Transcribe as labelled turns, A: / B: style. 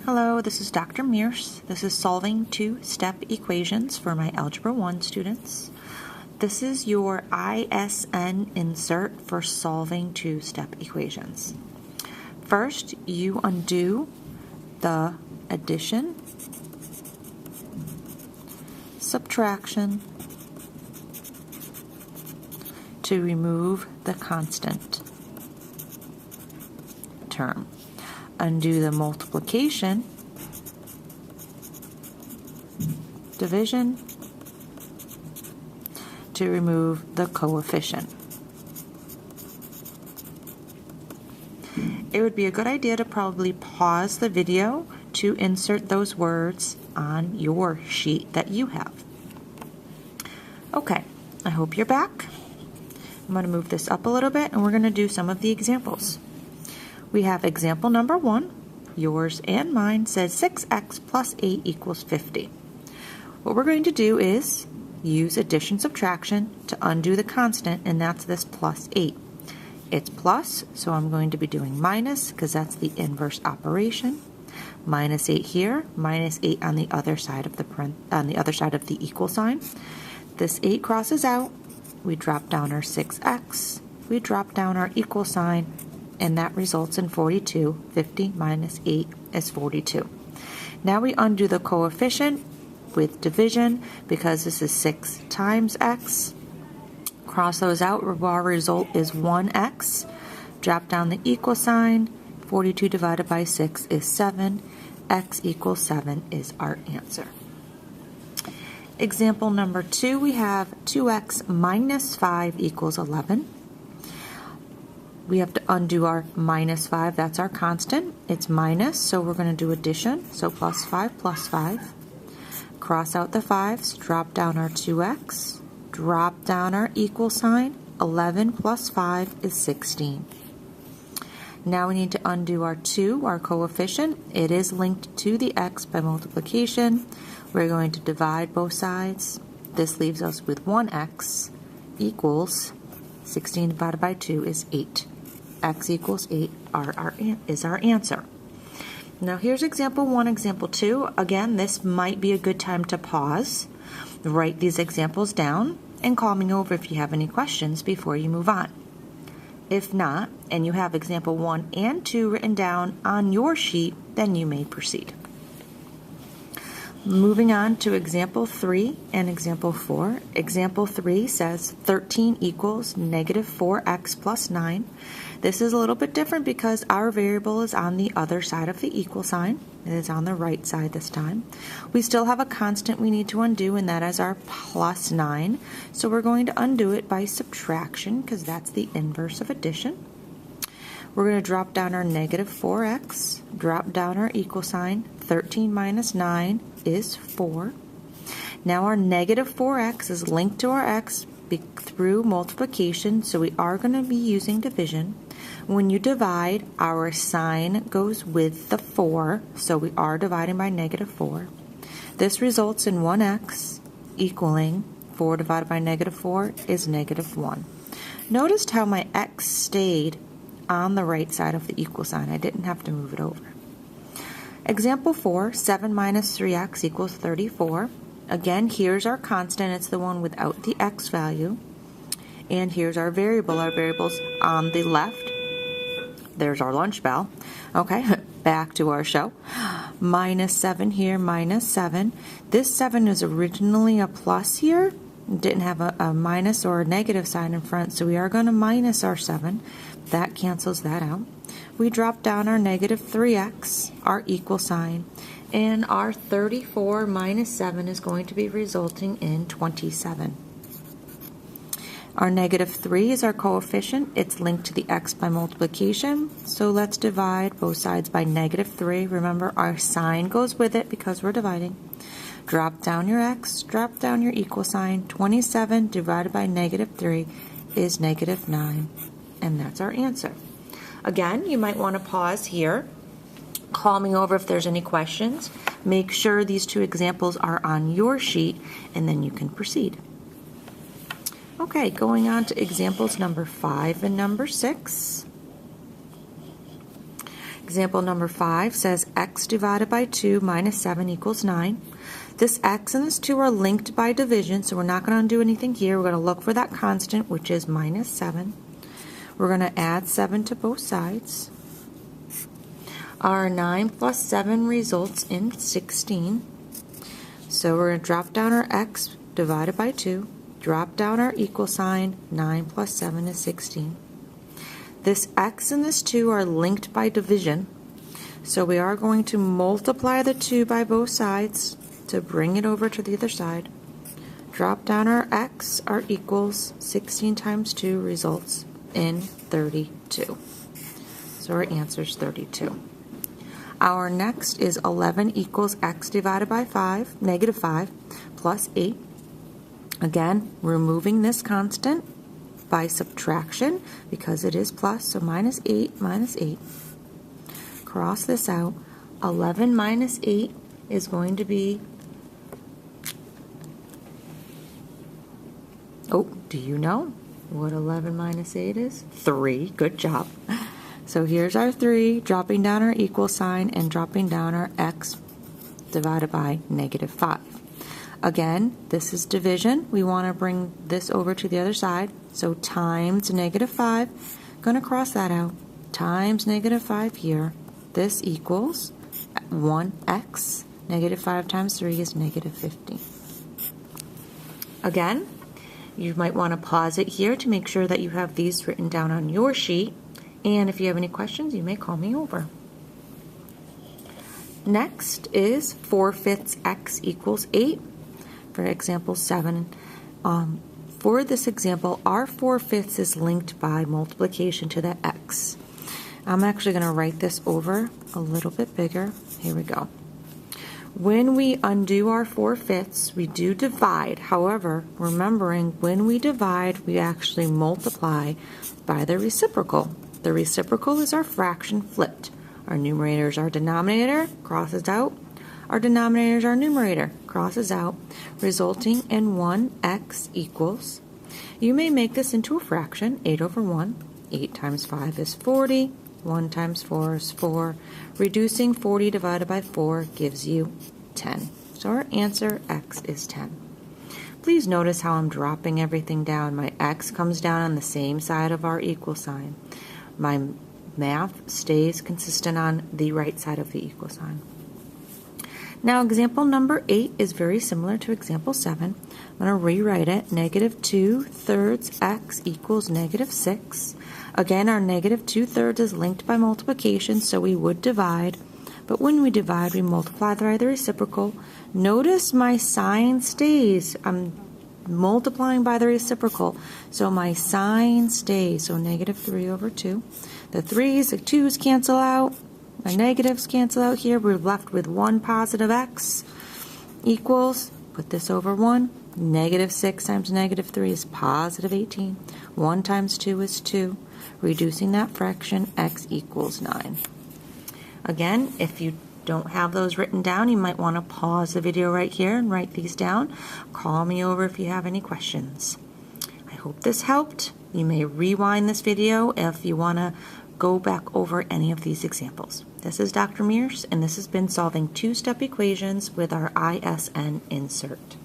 A: Hello, this is Dr. Mears. This is solving two-step equations for my Algebra 1 students. This is your ISN insert for solving two-step equations. First, you undo the addition, subtraction, to remove the constant term. Undo the multiplication, division, to remove the coefficient. It would be a good idea to probably pause the video to insert those words on your sheet that you have. Okay, I hope you're back. I'm going to move this up a little bit and we're going to do some of the examples. We have example number 1, yours and mine, says 6x plus 8 equals 50. What we're going to do is use addition subtraction to undo the constant, and that's this plus 8. It's plus, so I'm going to be doing minus because that's the inverse operation. Minus 8 here, minus 8 on the other side of the equal sign. This 8 crosses out. We drop down our 6x. We drop down our equal sign, and that results in 42. 50 minus 8 is 42. Now we undo the coefficient with division because this is 6 times x. Cross those out, our result is 1x. Drop down the equal sign. 42 divided by 6 is 7. X equals 7 is our answer. Example number 2, we have 2x minus 5 equals 11. We have to undo our minus 5, that's our constant. It's minus, so we're going to do addition, so plus 5 plus 5. Cross out the 5's, drop down our 2x, drop down our equal sign. 11 plus 5 is 16. Now we need to undo our 2, our coefficient. It is linked to the x by multiplication. We're going to divide both sides. This leaves us with 1x equals 16 divided by 2 is 8. X equals 8 is our answer. Now here's example 1, example 2. Again, this might be a good time to pause, write these examples down, and call me over if you have any questions before you move on. If not, and you have example 1 and 2 written down on your sheet, then you may proceed. Moving on to example 3 and example 4. Example 3 says 13 equals negative 4x plus 9. This is a little bit different because our variable is on the other side of the equal sign. It is on the right side this time. We still have a constant we need to undo, and that is our plus 9. So we're going to undo it by subtraction because that's the inverse of addition. We're going to drop down our negative 4x, drop down our equal sign. 13 minus 9 is 4. Now our negative 4x is linked to our x through multiplication, so we are going to be using division. When you divide, our sign goes with the 4, so we are dividing by negative 4. This results in 1x equaling 4 divided by negative 4 is negative 1. Notice how my x stayed on the right side of the equal sign. I didn't have to move it over. Example 4, 7 minus 3x equals 34. Again, here's our constant. It's the one without the x value. And here's our variable. Our variable's on the left. There's our lunch bell. Okay, back to our show. Minus 7 here, minus 7. This 7 is originally a plus here. It didn't have a minus or a negative sign in front, so we are going to minus our 7. That cancels that out. We drop down our negative 3x, our equal sign, and our 34 minus 7 is going to be resulting in 27. Our negative 3 is our coefficient. It's linked to the x by multiplication, so let's divide both sides by negative 3. Remember, our sign goes with it because we're dividing. Drop down your x, drop down your equal sign. 27 divided by negative 3 is negative 9, and that's our answer. Again, you might want to pause here. Call me over if there's any questions. Make sure these two examples are on your sheet, and then you can proceed. Okay, going on to examples number 5 and number 6. Example number 5 says x divided by 2 minus 7 equals 9. This x and this 2 are linked by division, so we're not going to undo anything here. We're going to look for that constant, which is minus 7. We're going to add 7 to both sides. Our 9 plus 7 results in 16. So we're going to drop down our x divided by 2, drop down our equal sign, 9 plus 7 is 16. This x and this 2 are linked by division, so we are going to multiply the 2 by both sides to bring it over to the other side. Drop down our x, our equals, 16 times 2 results in 32. So our answer is 32. Our next is 11 equals x divided by 5, negative 5, plus 8. Again, removing this constant by subtraction because it is plus, so minus 8 minus 8. Cross this out. 11 minus 8 is going to be, oh, do you know what 11 minus 8 is? 3. Good job. So here's our 3, dropping down our equal sign and dropping down our x divided by negative 5. Again, this is division. We want to bring this over to the other side. So times negative 5, going to cross that out, times negative 5 here. This equals 1x. Negative 5 times 3 is negative 15. Again, you might want to pause it here to make sure that you have these written down on your sheet. And if you have any questions, you may call me over. Next is 4/5 x equals 8. For example 7, for this example, our 4/5 is linked by multiplication to the x. I'm actually going to write this over a little bit bigger. Here we go. When we undo our 4/5, we do divide. However, remembering when we divide, we actually multiply by the reciprocal. The reciprocal is our fraction flipped. Our numerator is our denominator, crosses out. Our denominator is our numerator, crosses out, resulting in 1x equals. You may make this into a fraction, 8 over 1. 8 times 5 is 40. 1 times 4 is 4. Reducing 40 divided by 4 gives you 10. So our answer, x, is 10. Please notice how I'm dropping everything down. My x comes down on the same side of our equal sign. My math stays consistent on the right side of the equal sign. Now example number 8 is very similar to example 7. I'm going to rewrite it. Negative 2/3 x equals negative 6. Again, our negative 2/3 is linked by multiplication, so we would divide. But when we divide, we multiply by the reciprocal. Notice my sign stays. I'm multiplying by the reciprocal, so my sign stays. So negative 3 over 2. The 3's, the 2's cancel out. My negatives cancel out here. We're left with 1 positive x equals, put this over 1, negative 6 times negative 3 is positive 18. 1 times 2 is 2. Reducing that fraction, x equals 9. Again, if you don't have those written down, you might want to pause the video right here and write these down. Call me over if you have any questions. I hope this helped. You may rewind this video if you want to go back over any of these examples. This is Dr. Mears, and this has been solving two-step equations with our ISN insert.